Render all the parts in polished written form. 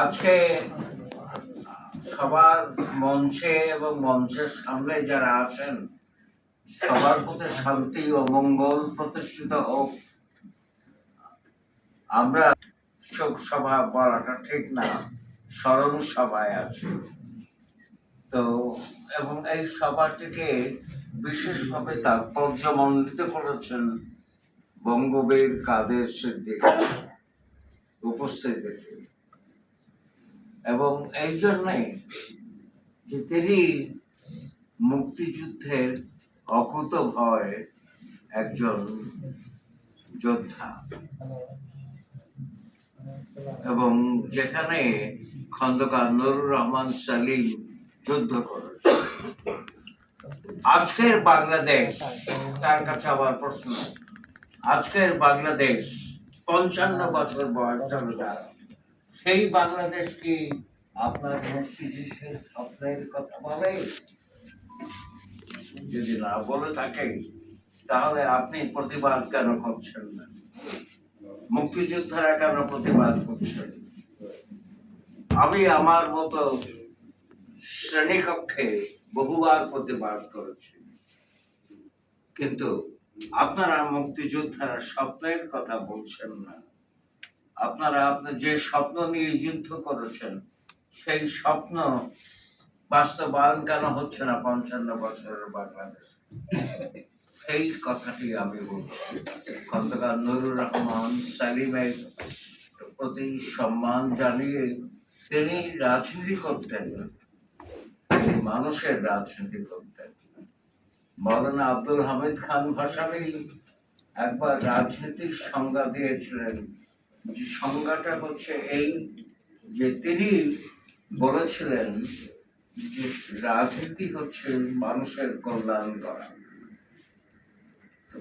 আজকে সবার মঞ্চে এবং মঞ্চের সামনে যারা আছেন সবার প্রতি শান্তি ও মঙ্গল প্রতিষ্ঠিত হোক। আমরা শোক সভা বলাটা ঠিক না, স্মরণ সভায় আছি তো, এবং এই সভাটিকে বিশেষভাবে তাৎপর্যমণ্ডিত করেছেন বঙ্গবীর কাদের সিদ্দিক উপস্থিতিতে, এবং এই জন্যই যে তিনি মুক্তিযুদ্ধের অকুতোভয় একজন যোদ্ধা, এবং যেখানে খন্দকার নুরুর রহমান সালিম যুদ্ধ করেছে। আজকের বাংলাদেশ, তার কাছে আমার প্রশ্ন, আজকের বাংলাদেশ 55 বছর বয়স চলে যায়, সেই বাংলাদেশ কি আপনার মুক্তিযুদ্ধের স্বপ্নের কথা বলে? যদি না বলে থাকে তাহলে আপনি প্রতিবাদ কেন করছেন না? মুক্তিযোদ্ধারা কেন প্রতিবাদ করছেন? আমি আমার মতো শ্রেণীকক্ষে বহুবার প্রতিবাদ করেছি, কিন্তু আপনারা মুক্তিযোদ্ধারা স্বপ্নের কথা বলছেন না। আপনারা যে স্বপ্ন নিয়ে যুদ্ধ করেছেন সেই স্বপ্ন বাস্তবায়ন কেন হচ্ছে না 55 বছরের বাংলাদেশ? সেই কথাটি আমি বলছি। খন্দকার নুরুর রহমান সালিমের প্রতি সম্মান জানিয়ে তিনি রাজনীতি করতেন, তিনি মানুষের রাজনীতি করতেন। মৌলানা আব্দুল হামিদ খান ভাসানী একবার রাজনীতির সংজ্ঞা দিয়েছিলেন, যে সংজ্ঞাটা হচ্ছে এই, যে তিনি বলেছিলেন যে রাজনীতি হচ্ছে মানুষের কল্যাণ করা।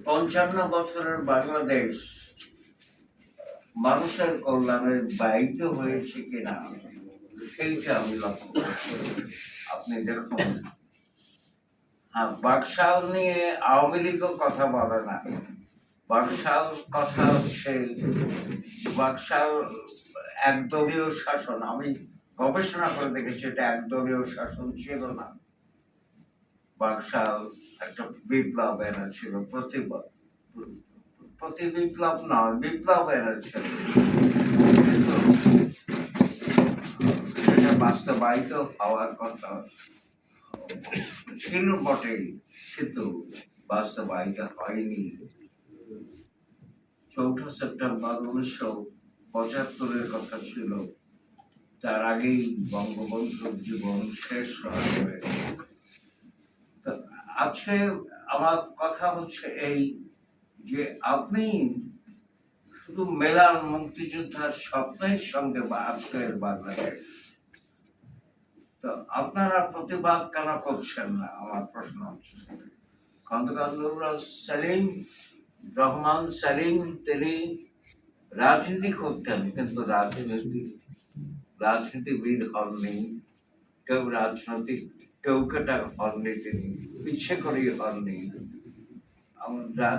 55 বছরের বাংলাদেশ মানুষের কল্যাণের ব্যয়িত হয়েছে কিনা সেইটা আমি লক্ষ্য করছি। আপনি দেখুন, বাকশাল নিয়ে আওয়ামী লীগও কথা বলে না। বাকশাল কথা হচ্ছে, বাকশাল একদলীয় শাসন। আমি গবেষণা করে দেখেছি এটা একদলীয় শাসন ছিল না। বাকশাল একটা বিপ্লব এনেছিল, প্রতি বিপ্লব নয়, বিপ্লব এনেছিল, কিন্তু সেটা বাস্তবায়িত হওয়ার কথা ছিল বটে, কিন্তু বাস্তবায়িত হয়নি। 4 সেপ্টেম্বর 1975 কথা ছিল, তার আগেই বঙ্গবন্ধুর জীবন শেষ হয়ে। আজকে আমার কথা হচ্ছে এই, যে আপনি শুধু মেলান মুক্তিযোদ্ধার স্বপ্নের সঙ্গে বা আজকের বাংলাদেশ, তো আপনারা প্রতিবাদ কেন করছেন না? আমার প্রশ্ন হচ্ছে খন্দকার নুরুর রহমান সালিম তিনি রাজনীতি করতেন, কিন্তু রাজনীতিবিদ হননি, কেউ রাজনৈতিক কেউকেটা হননি, তিনি ইচ্ছে করেই হননি।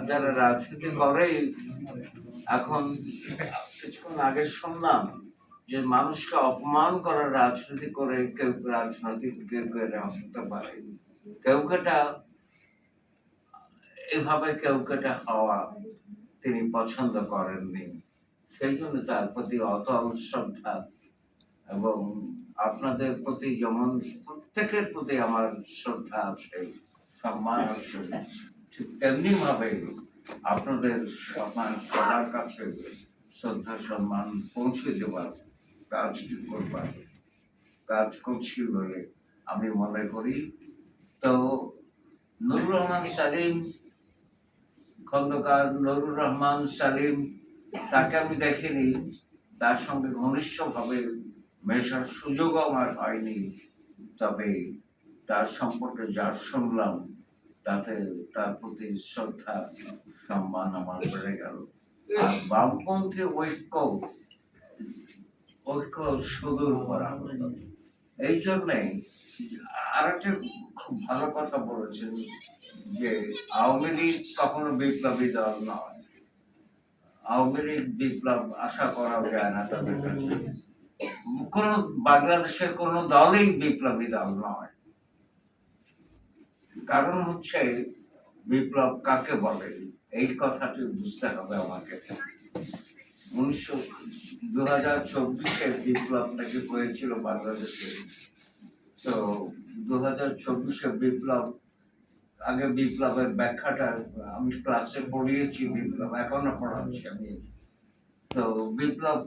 যারা রাজনীতি করে, এখন কিছুক্ষণ আগে শুনলাম যে মানুষকে অপমান করার রাজনীতি করে কেউ রাজনৈতিক কেউ হতে পারে, কেউকেটা এভাবে কেউকেটা হওয়া তিনি পছন্দ করেননি। সেই জন্য তার প্রতি অতল শ্রদ্ধা, এবং আপনাদের প্রতি যেমন প্রত্যেকের প্রতি আমার শ্রদ্ধা আছে, সম্মান আছে, ঠিক তেমনি ভাবে আপনাদের সবার কাছে শ্রদ্ধা সম্মান পৌঁছে দেওয়ার কাজ করছি বলে আমি মনে করি। তো নুরুর রহমান সালিম, খন্দকার নুরুর রহমান সালিম, তাকে আমি দেখিনি, তার সঙ্গে ঘনিষ্ঠভাবে মেশার সুযোগও আমার হয়নি, তবে তার সম্পর্কে যা শুনলাম তাতে তার প্রতি শ্রদ্ধা সম্মান আমার বেড়ে গেল। আর বামপন্থী ঐক্য সুদূর পরাহত। এই জন্যই আরেকটা খুব ভালো কথা বলেছেন যে আওয়ামী লীগ কখনো বিপ্লবী দল নয়। আওয়ামী লীগ বিপ্লব আশা করাও যায় না তাদের কাছে। কোন বাংলাদেশের কোন দলই বিপ্লবী দল নয়। কারণ হচ্ছে বিপ্লব কাকে বলে এই কথাটি বুঝতে হবে আমাকে। 2024 বিপ্লবটাকে হয়েছিল বাংলাদেশে। তো 2024 বিপ্লব, আগে বিপ্লবের ব্যাখ্যাটা আমি ক্লাসে পড়িয়েছি, বিপ্লব এখনো পড়াচ্ছি আমি। তো বিপ্লব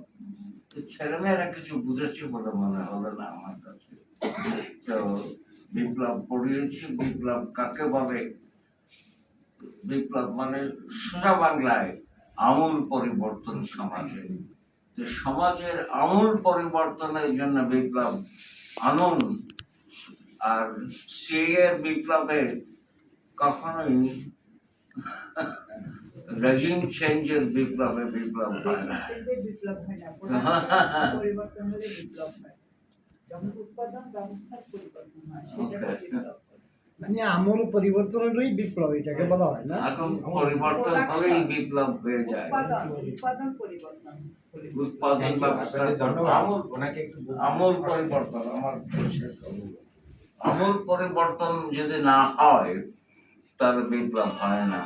ছেলেমেয়েরা কিছু বুঝেছি বলে মনে হলো না আমার কাছে। তো বিপ্লব পড়িয়েছি, বিপ্লব কাকে বলে, বিপ্লব মানে সোজা বাংলায় আমূল পরিবর্তন সমাজে। তো সমাজের আমূল পরিবর্তনের জন্য বিপ্লব আনুন। আর সিএর বিপ্লবে কখনোই রেজিম চেঞ্জের বিপ্লবে বিপ্লব হয় না। বিপ্লব হয় না, পরিবর্তন হলে বিপ্লব হয়। যখন উৎপাদন ব্যবস্থার পরিবর্তন হয় সেটা বিপ্লব। মানে আমূল পরিবর্তনেরই বিপ্লব এটাকে বলা হয় না। এখন পরিবর্তন হলেই বিপ্লব হয়ে যায়। উৎপাদন পরিবর্তন, উৎপাদন ব্যবস্থার আমূল পরিবর্তন। আমূল পরিবর্তন যদি না হয় তাহলে বিপ্লব হয় না।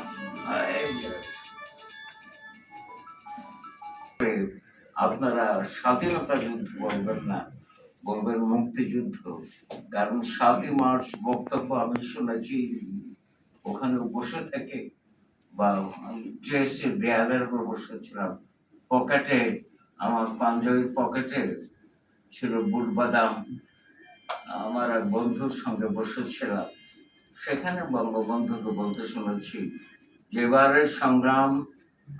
আপনারা স্বাধীনতা যুদ্ধ বলবেন না, বলবেন মুক্তিযুদ্ধ। কারণ 7ই মার্চ বক্তব্য আমি শুনেছি ওখানে বসে থেকে, বা টিএসসির দেয়ালের উপর বসেছিলাম, পকেটে আমার পাঞ্জাবির পকেটে ছিল বুট বাদাম। আমার এক বন্ধুর সঙ্গে বসেছিলাম, সেখানে বঙ্গবন্ধুকে বলতে শুনেছি যে এবারের সংগ্রাম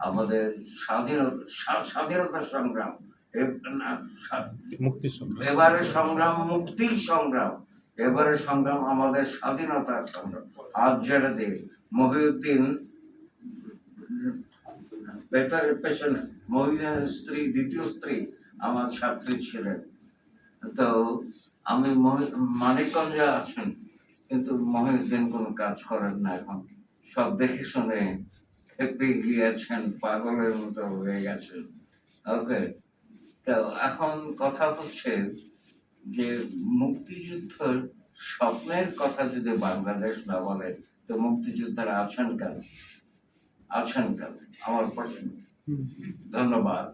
আমাদের স্বাধীনতা সংগ্রাম, এবারের সংগ্রাম মুক্তির সংগ্রাম, এবারের সংগ্রাম আমাদের স্বাধীনতার সংগ্রাম। হাত ঝেড়ে দিয়ে মহিউদ্দিন বেতারের পেছনে, মহিউদ্দিনের স্ত্রী, দ্বিতীয় স্ত্রী আমার ছাত্রী ছিলেন। তো আমি মানিকগঞ্জে আছেন, কিন্তু মহিউদ্দিন কোনো কাজ করেন না এখন, সব দেখে শুনে খেপে গিয়েছেন, পাগলের মতো হয়ে গেছেন। ওকে, তো এখন কথা হচ্ছে যে মুক্তিযুদ্ধের স্বপ্নের কথা যদি বাংলাদেশ না বলে তো মুক্তিযোদ্ধারা আছেন কেন? আছেন কেন? আমার প্রশ্ন। ধন্যবাদ।